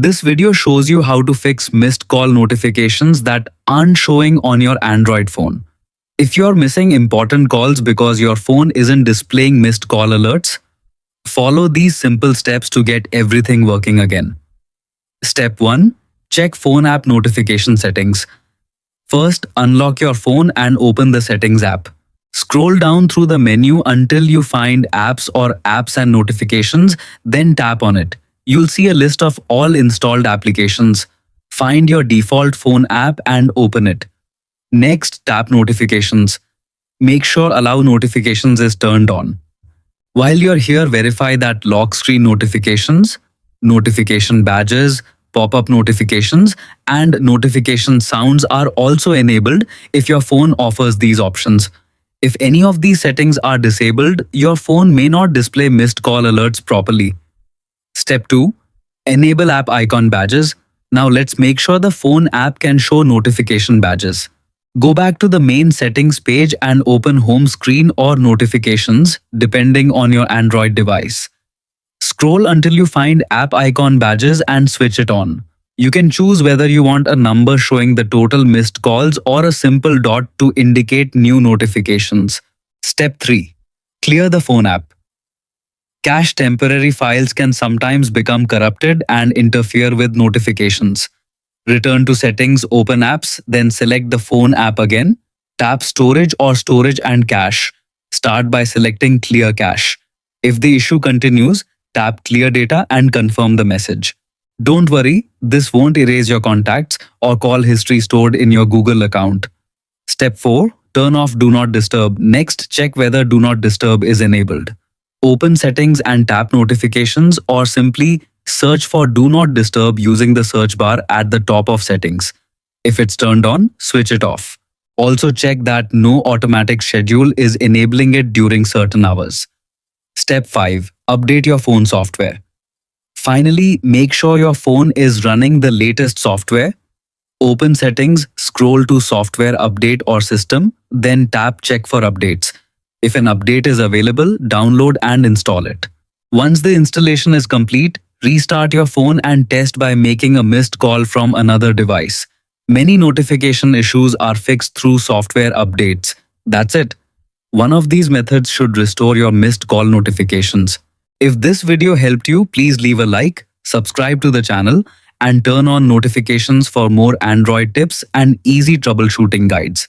This video shows you how to fix missed call notifications that aren't showing on your Android phone. If you're missing important calls because your phone isn't displaying missed call alerts, follow these simple steps to get everything working again. Step 1. Check phone app notification settings. First, unlock your phone and open the Settings app. Scroll down through the menu until you find Apps or Apps and Notifications, then tap on it. You'll see a list of all installed applications. Find your default phone app and open it. Next, tap Notifications. Make sure Allow Notifications is turned on. While you're here, verify that lock screen notifications, notification badges, pop-up notifications, and notification sounds are also enabled if your phone offers these options. If any of these settings are disabled, your phone may not display missed call alerts properly. Step 2. Enable app icon badges. Now let's make sure the phone app can show notification badges. Go back to the main settings page and open home screen or notifications depending on your Android device. Scroll until you find app icon badges and switch it on. You can choose whether you want a number showing the total missed calls or a simple dot to indicate new notifications. Step 3. Clear the phone app. Cached temporary files can sometimes become corrupted and interfere with notifications. Return to Settings, open Apps, then select the phone app again. Tap Storage or Storage and Cache. Start by selecting Clear Cache. If the issue continues, tap Clear Data and confirm the message. Don't worry, this won't erase your contacts or call history stored in your Google account. Step 4. Turn off Do Not Disturb. Next, check whether Do Not Disturb is enabled. Open Settings and tap Notifications, or simply search for Do Not Disturb using the search bar at the top of Settings. If it's turned on, switch it off. Also check that no automatic schedule is enabling it during certain hours. Step 5. Update your phone software. Finally, make sure your phone is running the latest software. Open Settings, scroll to Software Update or System, then tap Check for updates. If an update is available, download and install it. Once the installation is complete, restart your phone and test by making a missed call from another device. Many notification issues are fixed through software updates. That's it. One of these methods should restore your missed call notifications. If this video helped you, please leave a like, subscribe to the channel, and turn on notifications for more Android tips and easy troubleshooting guides.